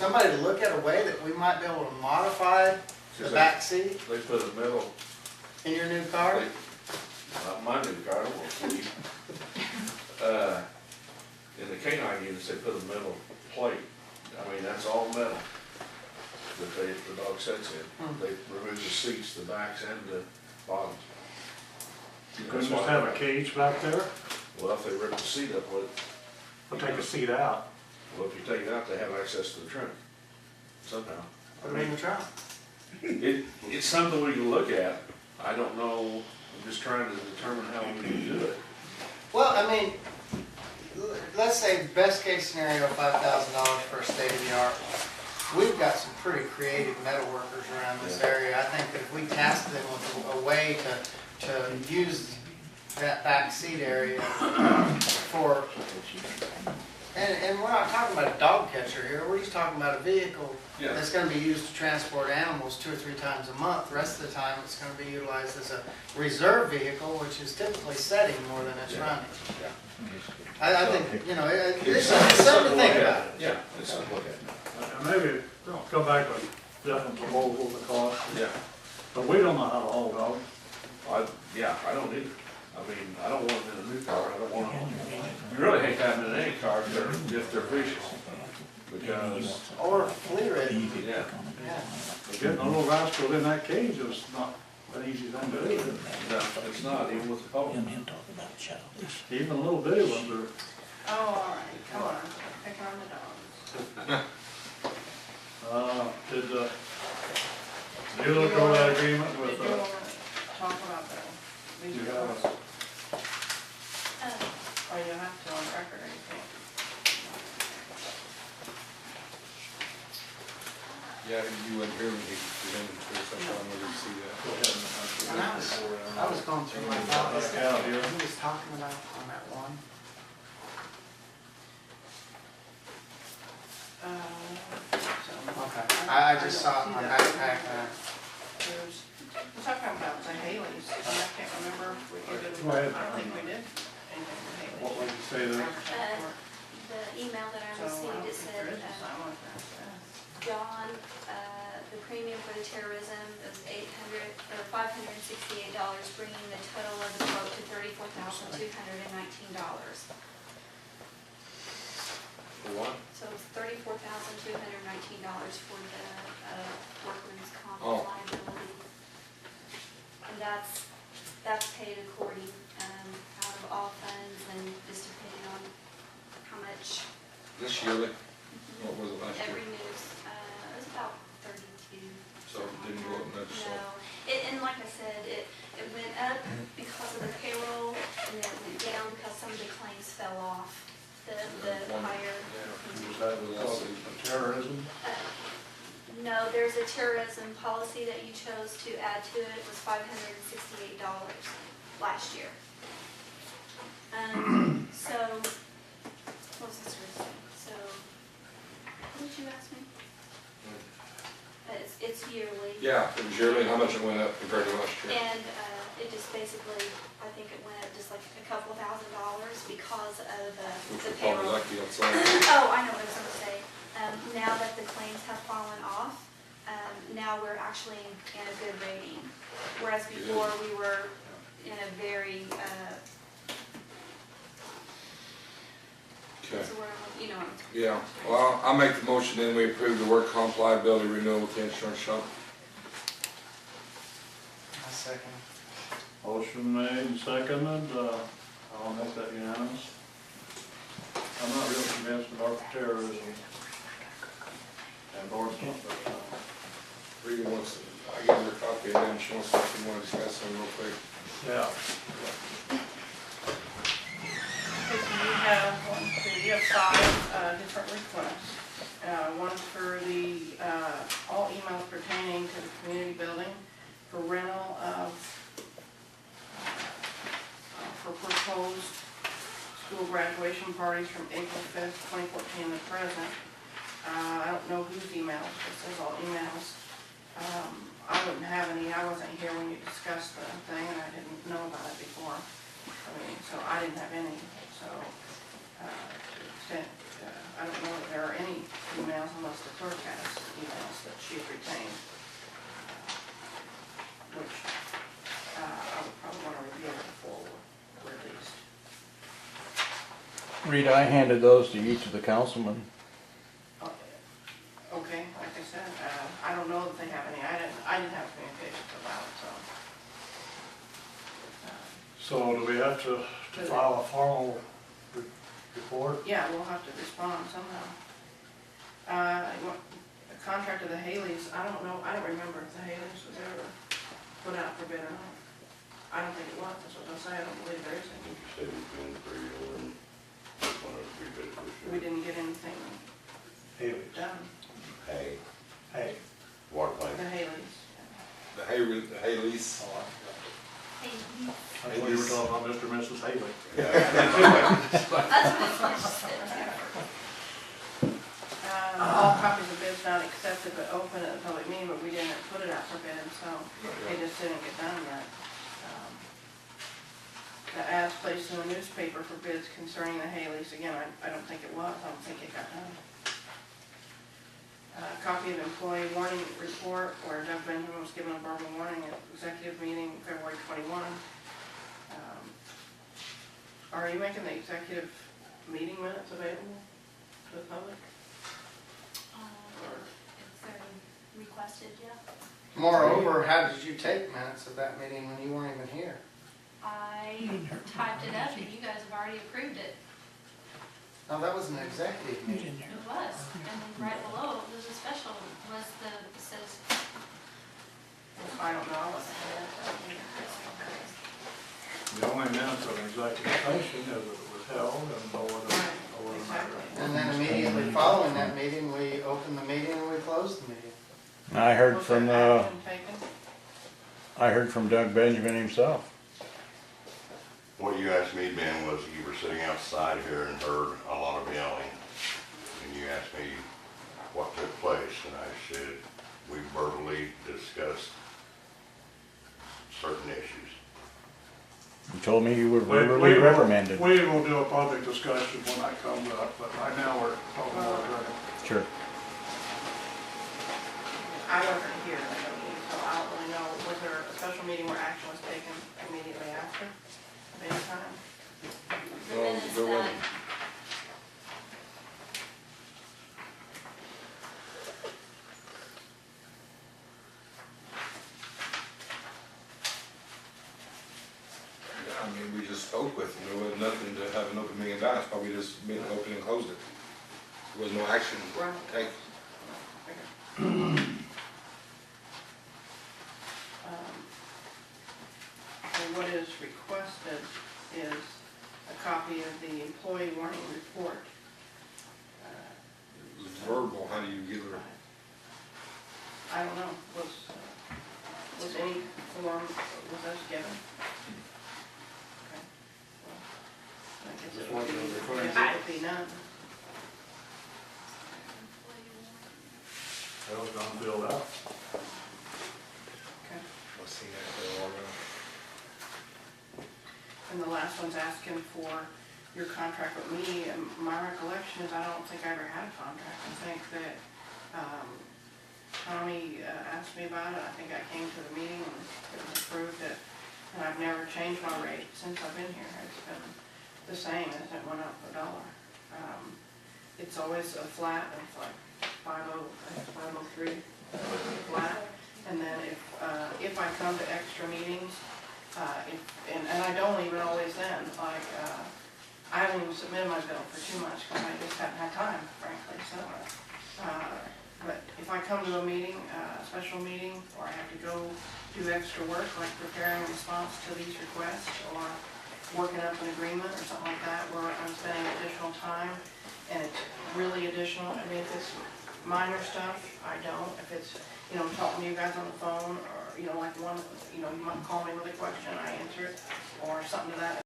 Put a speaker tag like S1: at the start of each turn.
S1: somebody to look at a way that we might be able to modify the back seat
S2: They put a metal,
S1: in your new car?
S2: not my new car, I don't want to see. In the canine units, they put a metal plate. I mean, that's all metal that the dog sits in. They remove the seats, the backs and the bottoms.
S3: You couldn't just have a cage back there?
S2: Well, if they rip the seat up,
S3: Or take a seat out?
S2: well, if you take it out, they have access to the trunk somehow.
S1: Put it in the trunk.
S2: It's something we can look at. I don't know, I'm just trying to determine how we can do it.
S1: Well, I mean, let's say best case scenario, $5,000 for a state of the art. We've got some pretty creative metal workers around this area. I think that if we task them with a way to use that back seat area for, and we're not talking about a dog catcher here, we're just talking about a vehicle
S2: Yeah.
S1: that's gonna be used to transport animals 2 or 3 times a month. The rest of the time, it's gonna be utilized as a reserve vehicle, which is typically setting more than it's running. I think, you know, it's something to think about.
S2: Yeah, it's something to look at.
S3: And maybe come back with different proposals of cost,
S2: Yeah,
S3: but we don't know how to haul dogs.
S2: I don't either. I mean, I don't want them in a new car, I don't want them, you really hate having them in any car if they're vicious. Because,
S1: Or flea ridden.
S2: yeah,
S1: Yeah.
S3: Getting a little rascal in that cage is not an easy thing to do.
S2: no, it's not, even with the pole.
S3: Even a little bitty ones are.
S4: Oh, all right, come on, picking on the dogs.
S3: Did you look over that agreement
S4: Did
S3: with,
S4: you want to talk about the lease
S3: you
S4: request?
S3: have,
S4: Or you have to on record, I think.
S5: Yeah, you went here when he presented to us, I wanted to see that.
S1: And I was going through my thoughts.
S3: Back out here.
S1: Who was talking about on that one? Okay, I just saw it in my backpack.
S4: We're talking about the Haley's, and I can't remember if we did,
S3: Go ahead.
S4: I don't think we did anything with Haley's.
S3: What would you say there?
S6: The email that I
S4: So,
S6: received, it
S4: if
S6: said,
S4: there is a sign on there,
S6: John, the premium for the terrorism was $568, bringing the total of the quote to $34,219.
S2: For what?
S6: So it's $34,219 for the workman's comp
S5: Oh.
S6: liability. And that's paid according, out of all funds and just depending on how much.
S5: This yearly, what was it last year?
S6: Every news, it was about 32.
S5: So it didn't go up much, so.
S6: No, and like I said, it went up because of the payroll, and then it went down because some of the claims fell off, the higher.
S3: Was that because of terrorism?
S6: No, there's a terrorism policy that you chose to add to it. It was $568 last year. So, what was this for? So, what did you ask me? It's yearly.
S5: Yeah, it was yearly, how much it went up compared to last year?
S6: And it just basically, I think it went up just like a couple $1,000s because of
S5: Which
S6: the
S5: we're probably
S6: payroll.
S5: lucky outside.
S6: Oh, I know what I was going to say. Now that the claims have fallen off, now we're actually in a good rating. Whereas before we were in a very,
S5: Okay,
S6: so we're, you know.
S5: yeah, well, I'll make the motion, then we approve the work comp liability renewal with the insurance shop.
S1: A second.
S3: Motion made and seconded, I'll make that unanimous. I'm not real convinced about the terrorism endorsement, but,
S5: Rita wants, I gave her a copy, and then she wants to discuss them real quick.
S3: yeah.
S4: Okay, so you have 5 different requests. One's for the, all emails pertaining to the community building for rental of, for proposed school graduation parties from April 5th, 2014 to present. I don't know whose emails, it says all emails. I wouldn't have any, I wasn't here when you discussed the thing, and I didn't know about it before. I mean, so I didn't have any, so, to the extent I don't know if there are any emails unless the clerk has emails that she's retained. Which, I would probably want to review before we're released.
S3: Rita, I handed those to each of the councilmen.
S4: Okay, like I said, I don't know if they have any, I didn't have communications about it, so.
S3: So do we have to file a formal report?
S4: Yeah, we'll have to respond somehow. The contract of the Haleys, I don't know, I don't remember if the Haleys was ever put out for bid or not. I don't think it was, that's what they'll say, I don't believe there is any.
S7: You said we've been pretty low and one of the rebid this year.
S4: We didn't get anything
S3: Haley's.
S4: done,
S7: Hay,
S3: Hey.
S7: water plant.
S4: the Haleys.
S5: The hay lease.
S3: Oh,
S6: Hey,
S3: I thought you were talking about Mr. and Mrs. Haley.
S6: that's what it said.
S4: All copies of bids not accepted but open at the public meeting, but we didn't put it out for bid, so it just didn't get done yet. The ads placed in the newspaper for bids concerning the Haleys, again, I don't think it was, I don't think it got done. Copy of employee warning report where Doug Benjamin was given a verbal warning at executive meeting February 21. Are you making the executive meeting minutes available to the public?
S6: If they're requested, yeah.
S1: Moreover, how did you take minutes of that meeting when you weren't even here?
S6: I typed it up and you guys have already approved it.
S1: No, that was an executive meeting.
S6: It was, and then right below, there's a special, it says,
S4: I don't know, I wasn't here.
S3: The only minutes of an executive session is that it was held and no other.
S4: Exactly.
S1: And then immediately following that meeting, we opened the meeting and we closed the meeting.
S3: I heard
S4: Was
S3: from,
S4: there action taken?
S3: I heard from Doug Benjamin himself.
S7: What you asked me, Ben, was you were sitting outside here and heard a lot of yelling. And you asked me what took place, and I said, we verbally discussed certain issues.
S3: You told me you were verbally reprimanded.
S8: We will do a public discussion when that comes up, but right now we're talking about it.
S3: Sure.
S4: I wasn't here at the meeting, so I don't really know, was there a special meeting where action was taken immediately after, of any time?
S6: the
S5: Well,
S6: minutes
S5: there
S6: that,
S5: wasn't. Yeah, I mean, we just spoke with them. There was nothing to have an open meeting about. It's probably just been open and closed it. There was no action
S4: Right.
S5: taken.
S4: And what is requested is a copy of the employee warning report.
S5: It was verbal. How do you give her?
S4: I don't know, was any form, was us given? Okay. Well, I guess it would be, it had to be none.
S3: That was done filled out.
S4: Okay.
S5: I've seen that for a while now.
S4: And the last one's asking for your contract with me, and my recollection is I don't think I ever had a contract. I think that, Tommy asked me about it, I think I came to the meeting and it was approved it, and I've never changed my rate since I've been here. It's been the same as it went up $1. It's always a flat, it's like 503 flat, and then if I come to extra meetings, and I don't even always then, like, I haven't even submitted my bill for 2 months because I just haven't had time, frankly, so. But if I come to a meeting, a special meeting, or I have to go do extra work, like preparing a response to these requests, or working up an agreement or something like that, where I'm spending additional time, and it's really additional, I mean, if it's minor stuff, I don't. If it's, talking to you guys on the phone, or, like one, you might call me with a question, I answer it, or something to that